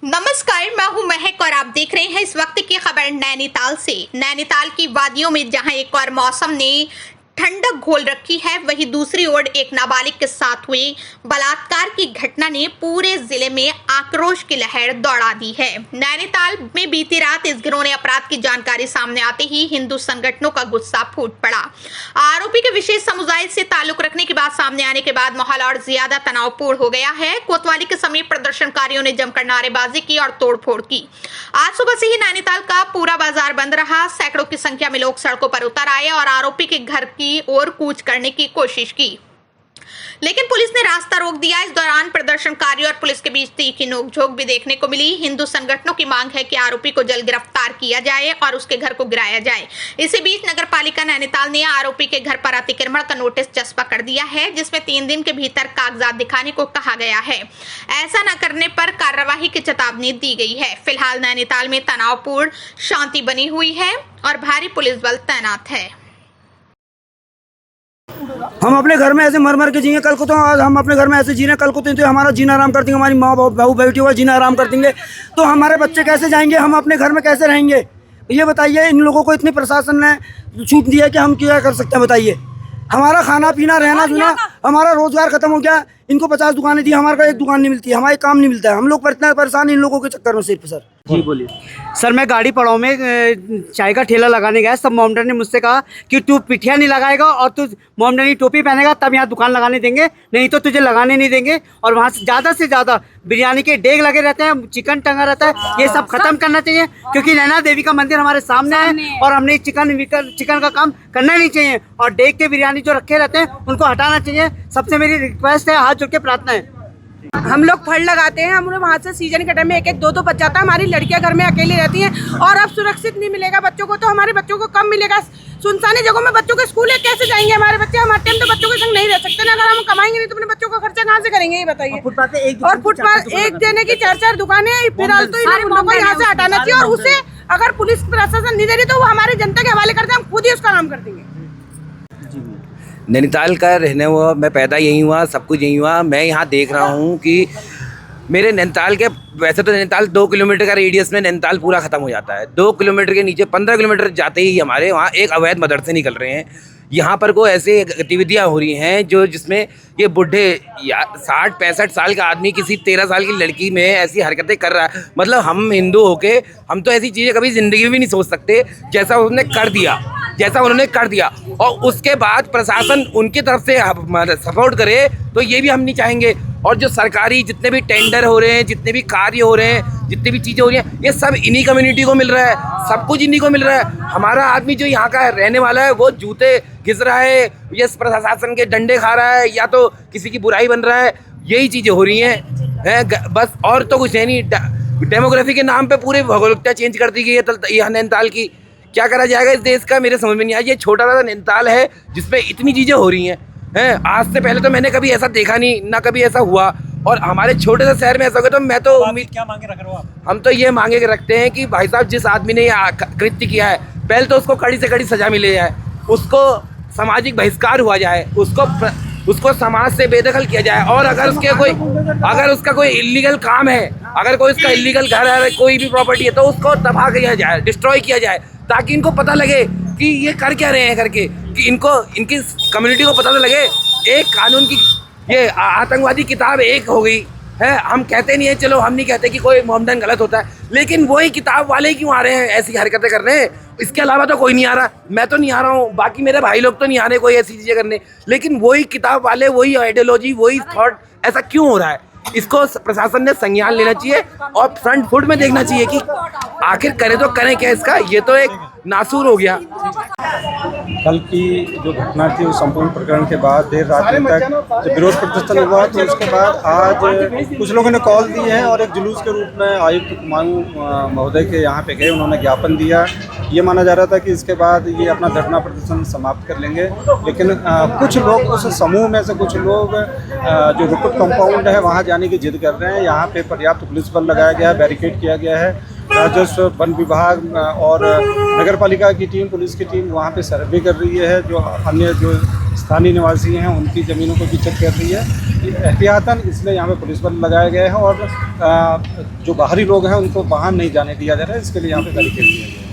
नमस्कार, मैं हूं महक और आप देख रहे हैं इस वक्त की खबर नैनीताल से। नैनीताल की वादियों में जहां एक और मौसम ने ठंडक घोल रखी है, वहीं दूसरी ओर एक नाबालिग के साथ हुए बलात्कार की घटना ने पूरे जिले में आक्रोश की लहर दौड़ा दी है। नैनीताल में बीती रात इस गिरोह ने अपराध की जानकारी सामने आते ही हिंदू संगठनों का गुस्सा फूट पड़ा। आरोपी के विशेष समुदाय से ताल्लुक रखने की बात सामने आने के बाद माहौल और ज्यादा तनावपूर्ण हो गया है। कोतवाली के समीप प्रदर्शनकारियों ने जमकर नारेबाजी की और तोड़फोड़ की। आज सुबह से ही नैनीताल का पूरा बाजार बंद रहा। सैकड़ों की संख्या में लोग सड़कों पर उतर आए और आरोपी के घर की ओर कूच करने की कोशिश की, लेकिन पुलिस ने रास्ता रोक दिया। इस दौरान प्रदर्शनकारियों और पुलिस के बीच तीखी नोकझोंक भी देखने को मिली। हिंदू संगठनों की मांग है कि आरोपी को जल्द गिरफ्तार किया जाए और उसके घर को गिराया जाए। इसी बीच नगरपालिका नैनीताल ने आरोपी के घर पर अतिक्रमण का नोटिस चस्पा कर दिया है, जिसमें 3 दिन के भीतर कागजात दिखाने को कहा गया है। ऐसा न करने पर कार्रवाई की चेतावनी दी गई है। फिलहाल नैनीताल में तनावपूर्ण शांति बनी हुई है और भारी पुलिस बल तैनात है। हम अपने घर में ऐसे मर मर के जिए, कल को तो आज हम अपने घर में ऐसे जी रहे हैं, कल को तो हमारा जीना आराम कर देंगे, हमारी माँ बहू बेटी हुआ जीना आराम कर देंगे, तो हमारे बच्चे कैसे जाएंगे, हम अपने घर में कैसे रहेंगे? ये बताइए। इन लोगों को इतनी प्रशासन ने छूट दी है कि हम क्या कर सकते हैं, बताइए। हमारा खाना पीना रहना जुना, हमारा रोजगार खत्म हो गया। इनको 50 दुकानें दी, हमारे को एक दुकान नहीं मिलती, हमारे काम नहीं मिलता है। हम लोग इतना परेशान इन लोगों के चक्कर में सिर्फ। सर जी बोलिए। सर, मैं गाड़ी पड़ाव में चाय का ठेला लगाने गया। सब मोमडन ने मुझसे कहा कि तू पिठिया नहीं लगाएगा और तू मोमडनी टोपी पहनेगा तब यहाँ दुकान लगाने देंगे, नहीं तो तुझे लगाने नहीं देंगे। और वहाँ से ज़्यादा बिरयानी के डेग लगे रहते हैं, चिकन टंगा रहता है। ये सब खत्म करना चाहिए, क्योंकि नैना देवी का मंदिर हमारे सामने है और हमने चिकन का काम करना नहीं चाहिए। और डेग के बिरयानी जो रखे रहते हैं उनको हटाना चाहिए। सबसे मेरी रिक्वेस्ट है, हाथ जोड़ के प्रार्थना है। हम लोग फल लगाते हैं, हम लोग वहाँ से सीजन के टाइम में 1-1, 2-2 बच जाता है। हमारी लड़कियां घर में अकेली रहती हैं और अब सुरक्षित नहीं मिलेगा बच्चों को, तो हमारे बच्चों को कब मिलेगा? सुनसानी जगहों में बच्चों के स्कूल है, कैसे जाएंगे हमारे बच्चे? हमारे टाइम तो बच्चों के संग नहीं रह सकते ना। अगर हम कमाएंगे नहीं तो अपने बच्चों का खर्चा कहाँ से करेंगे, ये बताइए। और फुटपाथ एक देने की 4-4 दुकानें, फिलहाल तो इन लोगों को यहाँ से हटाना चाहिए। और उसे अगर पुलिस प्रशासन नहीं दे रही तो वो हमारी जनता के हवाले करते हैं, हम खुद ही उसका काम कर देंगे। नैनीताल का रहने हुआ, मैं पैदा यहीं हुआ, सब कुछ यहीं हुआ। मैं यहाँ देख रहा हूँ कि मेरे नैनीताल के, वैसे तो नैनीताल 2 किलोमीटर का रेडियस में नैनीताल पूरा ख़त्म हो जाता है। 2 किलोमीटर के नीचे 15 किलोमीटर जाते ही हमारे वहाँ एक अवैध मदरसे निकल रहे हैं। यहाँ पर कोई ऐसे गतिविधियाँ हो रही हैं जो जिसमें ये बुढ़े या 60-65 साल का आदमी किसी 13 साल की लड़की में ऐसी हरकतें कर रहा है। मतलब हम हिंदू होके हम तो ऐसी चीज़ें कभी ज़िंदगी में भी नहीं सोच सकते जैसा उन्होंने कर दिया। और उसके बाद प्रशासन उनकी तरफ से सपोर्ट करे तो ये भी हम नहीं चाहेंगे। और जो सरकारी जितने भी टेंडर हो रहे हैं, जितने भी कार्य हो रहे हैं, जितनी भी चीज़ें हो रही हैं, ये सब इन्हीं कम्युनिटी को मिल रहा है, सब कुछ इन्हीं को मिल रहा है। हमारा आदमी जो यहाँ का रहने वाला है वो जूते घिस रहा है, ये प्रशासन के डंडे खा रहा है, या तो किसी की बुराई बन रहा है। यही चीज़ें हो रही हैं बस, और तो कुछ है नहीं। डेमोग्राफी के नाम पे पूरी भौगोलिकता चेंज कर दी गई है यहाँ नैनीताल की। क्या करा जाएगा इस देश का, मेरे समझ में नहीं आया। ये छोटा सा नैनीताल है जिसमें इतनी चीज़ें हो रही हैं। आज से पहले तो मैंने कभी ऐसा देखा नहीं, ना कभी ऐसा हुआ। और हमारे छोटे से शहर में ऐसा हो गया, तो मैं तो क्या मांगे रख रहे हो आप? हम तो ये मांगे रखते हैं कि भाई साहब, जिस आदमी ने ये कृत्य किया है, पहले तो उसको कड़ी से कड़ी सजा मिले जाए, उसको सामाजिक बहिष्कार हुआ जाए, उसको समाज से बेदखल किया जाए। और अगर उसका कोई इलीगल काम है, अगर कोई उसका इलीगल घर है, कोई भी प्रॉपर्टी है, तो उसको तबाह किया जाए, डिस्ट्रॉय किया जाए, ताकि इनको पता लगे कि ये कर क्या रहे हैं करके, कि इनकी कम्युनिटी को पता तो लगे। एक कानून की ये आतंकवादी किताब एक हो गई है। हम कहते नहीं है, चलो हम नहीं कहते कि कोई मोमडन गलत होता है, लेकिन वही किताब वाले क्यों आ रहे हैं ऐसी हरकतें करने? इसके अलावा तो कोई नहीं आ रहा। मैं तो नहीं आ रहा हूँ, बाकी मेरे भाई लोग तो नहीं आ रहे कोई ऐसी चीज़ें करने, लेकिन वही किताब वाले, वही आइडियोलॉजी, वही थॉट, ऐसा क्यों हो रहा है? इसको प्रशासन ने संज्ञान लेना चाहिए और फ्रंट फुट में देखना चाहिए कि आखिर करें तो करें क्या इसका। ये तो एक नासूर हो गया। कल की जो घटना थी उस संपूर्ण प्रकरण के बाद देर रात तक जब विरोध प्रदर्शन हुआ, तो उसके बाद आज कुछ लोगों ने कॉल दी है और एक जुलूस के रूप में आयुक्त कुमाऊं महोदय के यहाँ पे गए। उन्होंने ज्ञापन दिया। ये माना जा रहा था कि इसके बाद ये अपना धरना प्रदर्शन समाप्त कर लेंगे, लेकिन कुछ लोग, उस समूह में से कुछ लोग जो रुकुट कंपाउंड है वहाँ जाने की जिद कर रहे हैं। यहाँ पे पर्याप्त पुलिस बल लगाया गया है, बैरिकेड किया गया है। राजस्व, वन विभाग और नगर पालिका की टीम, पुलिस की टीम वहाँ पे सर्वे कर रही है। जो अन्य जो स्थानीय निवासी हैं उनकी ज़मीनों को भी चेक कर रही है। एहतियातन इसलिए यहाँ पे पुलिस बल लगाया गया है और जो बाहरी लोग हैं उनको बाहर नहीं जाने दिया जा रहा है, इसके लिए यहाँ पे बैरिकेड दिया गया है।